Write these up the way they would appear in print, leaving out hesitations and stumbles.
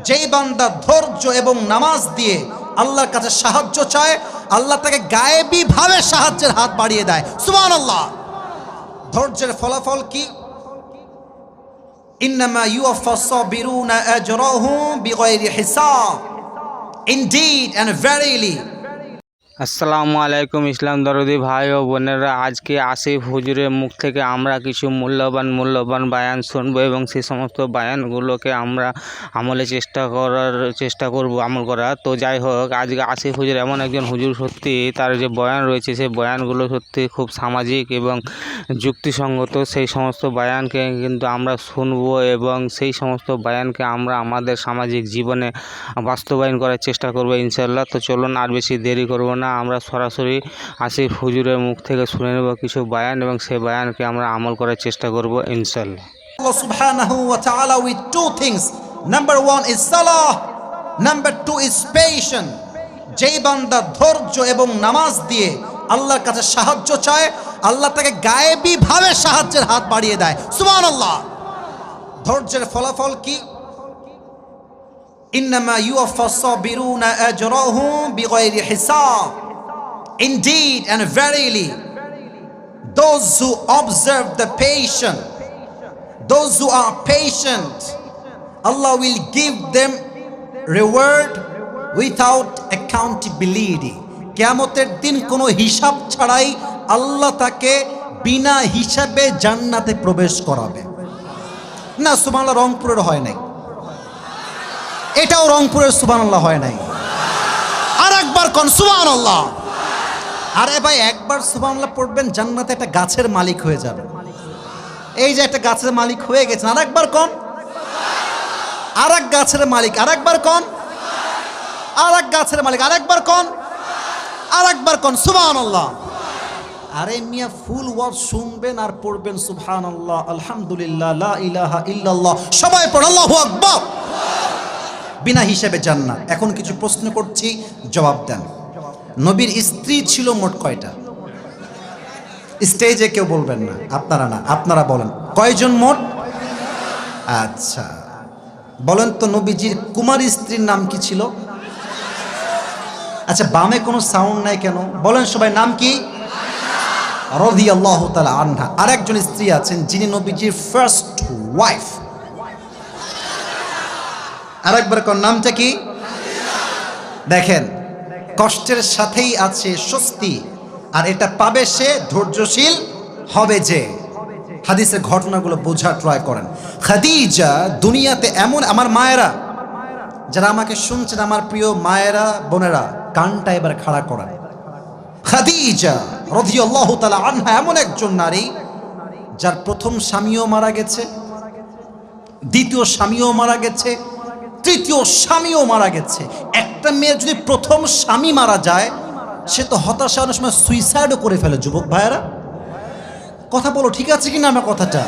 যেই বান্দা ধৈর্য এবং নামাজ দিয়ে আল্লাহর কাছে সাহায্য চায়, আল্লাহ তাকে গায়েবী ভাবে সাহায্যের হাত বাড়িয়ে দেয়। সুবহানাল্লাহ। ধৈর্যের ফলাফল কি? ইন্নামা ইউওয়াফাস সাবিরুনা আজরাহুম বিগাইরি হিসাব। Indeed and verily. আসসালামু আলাইকুম ইসলাম দরদি ভাই ও বোনেরা, আজকে আসিফ হুজুরের মুখ থেকে আমরা কিছু মূল্যবান বায়ান শুনবো এবং সেই সমস্ত বায়ানগুলোকে আমরা আমলে চেষ্টা করব আমল করার। তো যাই হোক, আজকে আসিফ হুজুর এমন একজন হুজুর, সত্যি তার যে বয়ান রয়েছে সেই বয়ানগুলো সত্যি খুব সামাজিক এবং যুক্তিসঙ্গত। সেই সমস্ত বয়ানকে কিন্তু আমরা শুনবো এবং সেই সমস্ত বয়ানকে আমরা আমাদের সামাজিক জীবনে বাস্তবায়ন করার চেষ্টা করবো ইনশাআল্লাহ। তো চলুন আর বেশি দেরি করব না, আমরা সরাসরি আসিফ হুজুরের মুখ থেকে শুনে নেব কিছু বয়ান এবং সেই বয়ানকে আমরা আমল করার চেষ্টা করব ইনশাআল্লাহ। Allah subhanahu wa ta'ala with two things. Number one is salah, number two is patience. যেই বান্দা ধৈর্য এবং নামাজ দিয়ে আল্লাহর কাছে সাহায্য চায়, আল্লাহ তাকে গায়েবী ভাবে সাহায্যের হাত বাড়িয়ে দেয়। সুবহানাল্লাহ। ধৈর্যের ফলাফল কি? ইন্নামা ইউওয়াফাস সাবিরুনা আজরাহুম বিগাইরি হিসাব। Indeed and verily, those who observe the patient, those who are patient, Allah will give them reward without accountability. কিয়ামতের দিন কোনো হিসাব ছাড়াই আল্লাহ তাকে বিনা হিসাবে জান্নাতে প্রবেশ করাবে। না, সুবহানাল্লাহ রংপুরের হয় নাই, এটাও রংপুরের সুবহানাল্লাহ হয় নাই। আর একবার কোন সুবহানাল্লাহ। আরে ভাই, একবার সুবহানাল্লাহ পড়বেন, জান্নাতে একটা গাছের মালিক হয়ে যাবে। এই যে একটা গাছের মালিক হয়ে গেছেন, আর একবার কোন, আর এক গাছের মালিক, আর একবার কোন, আর এক গাছের মালিক, আর একবার কোন, আর একবার কোন সুবহানাল্লাহ। আরে মিয়া, ফুল ওয়াজ শুনবেন আর পড়বেন সুবহানাল্লাহ, আলহামদুলিল্লাহ, লা ইলাহা ইল্লাল্লাহ, সবাই পড় আল্লাহু আকবার। বিনা হিসাবে জান্নাত। এখন কিছু প্রশ্ন করছি, জবাব দেন। নবীর স্ত্রী ছিল মোট কয়টা? স্টেজে কেউ বলবেন না, আপনারা না, আপনারা বলেন কয়জন মোট? আচ্ছা বলেন তো, নবীজির কুমারী স্ত্রীর নাম কি ছিল? আচ্ছা, বামে কোনো সাউন্ড নাই কেন? বলেন সবাই, নাম কি? রাদিয়াল্লাহু তাআলা আনহা। আরেকজন স্ত্রী আছেন যিনি নবীজির ফার্স্ট ওয়াইফ। আরেকবার কোন নামটা কি? দেখেন, কষ্টের সাথেই আছে স্বস্তি, আর এটা পাবে সে ধৈর্যশীল হবে যে। হাদিসের ঘটনাগুলো বোঝার ট্রাই করেন। খাদিজা দুনিয়াতে এমন, আমার মায়েরা যারা আমাকে শুনছেন, আমার প্রিয় মায়েরা বোনেরা, কানটা এবার খাড়া করেন। খাদিজা রাদিয়াল্লাহু তাআলা আনহা এমন একজন নারী যার প্রথম স্বামীও মারা গেছে, দ্বিতীয় স্বামীও মারা গেছে, তৃতীয় স্বামীও মারা গেছে। একটা মেয়ে যদি প্রথম স্বামী মারা যায়, সে তো হতাশা অনেক সময় সুইসাইডও করে ফেলে। যুবক ভাইয়েরা কথা বলো, ঠিক আছে কিনা আমার কথাটা?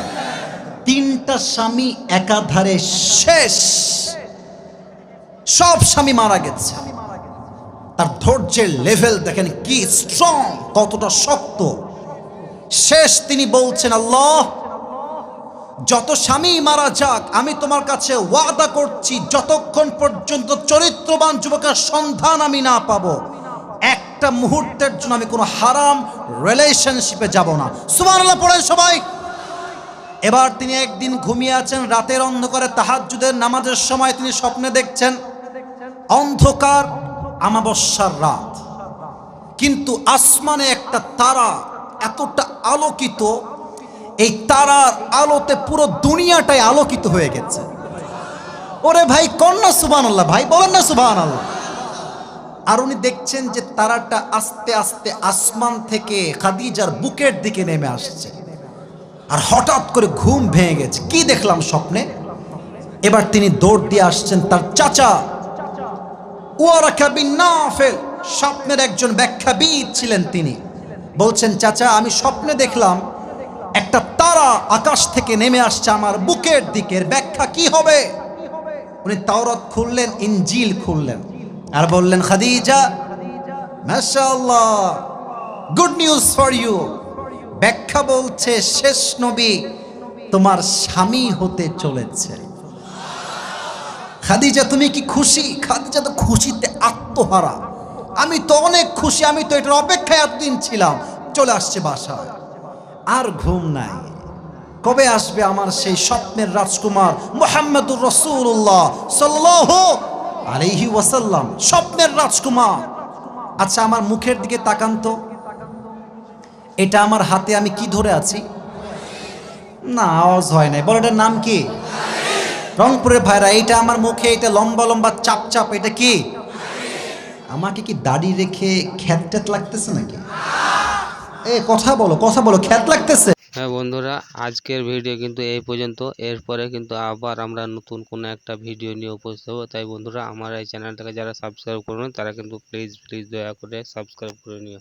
তিনটা স্বামী একাধারে শেষ, সব স্বামী মারা গেছে। তার ধৈর্যের লেভেল দেখেন কি স্ট্রং, কতটা শক্ত। শেষ তিনি বলছেন, আল্লাহ যত স্বামী মারা যাক, আমি তোমার কাছে ওয়াদা করছি, যতক্ষণ পর্যন্ত চরিত্রবান যুবকের সন্ধান আমি না পাবো, একটা মুহূর্তের জন্য আমি কোনো হারাম রিলেশনশিপে যাব না। সুবহানাল্লাহ পড়েন সবাই। এবার তিনি একদিন ঘুমিয়ে আছেন, রাতের অন্ধকারে তাহাজ্জুদের নামাজের সময় তিনি স্বপ্নে দেখছেন অন্ধকার আমাবস্যার রাত, কিন্তু আসমানে একটা তারা এতটা আলোকিত, এই তারার আলোতে পুরো দুনিয়াটাই আলোকিত হয়ে গেছে। ওরে ভাই, কন্যা সুবহানাল্লাহ, ভাই বলেন না সুবহানাল্লাহ। আর উনি দেখছেন যে তারাটা আস্তে আস্তে আসমান থেকে খাদিজার বুকের দিকে নেমে আসছে। আর হঠাৎ করে ঘুম ভেঙে গেছে, কি দেখলাম স্বপ্নে। এবার তিনি দৌড় দিয়ে আসছেন তার চাচা ওয়ারাকা বিন নাফিল, স্বপ্নের একজন ব্যাখ্যাবিদ ছিলেন। তিনি বলছেন, চাচা আমি স্বপ্নে দেখলাম একটা তারা আকাশ থেকে নেমে আসছে আমার বুকের দিকে, ব্যাখ্যা কি হবে? উনি তাওরাত খুললেন, ইনজিল খুললেন, আর বললেন, খাদিজা মাশাআল্লাহ, গুড নিউজ ফর ইউ। ব্যাখ্যা বলছে, শেষ নবী তোমার স্বামী হতে চলেছে। খাদিজা তুমি কি খুশি? খাদিজা তো খুশিতে আত্মহারা। আমি তো অনেক খুশি, আমি তো এটার অপেক্ষায় এতদিন ছিলাম। চলে আসছে বাসায়, আর ঘুম নাই। কবে আসবে আমার সেই স্বপ্নের রাজকুমার মুহাম্মদুর রাসূলুল্লাহ সাল্লাল্লাহু আলাইহি ওয়াসাল্লাম, স্বপ্নের রাজকুমার। আচ্ছা আমার মুখের দিকে তাকান তো, এটা আমার হাতে আমি কি ধরে আছি? না, আওয়াজ হয় নাই, বলো এটার নাম কি? রংপুরের ভাইরা, এইটা আমার মুখে, এটা লম্বা লম্বা চাপ চাপ, এটা কি? আমাকে কি দাড়ি রেখে খ্যাত ট্যাত লাগতেছে নাকি? এ কথা বলো, কথা বলো, খ্যাত লাগতেছে? হ্যাঁ বন্ধুরা, আজকের ভিডিও কিন্তু এই পর্যন্ত। এরপরে কিন্তু আবার আমরা নতুন কোনো একটা ভিডিও নিয়ে উপস্থিত হবো। তাই বন্ধুরা, আমার এই চ্যানেলটাকে যারা সাবস্ক্রাইব করবেন তারা কিন্তু প্লিজ প্লিজ দয়া করে সাবস্ক্রাইব করে নিও।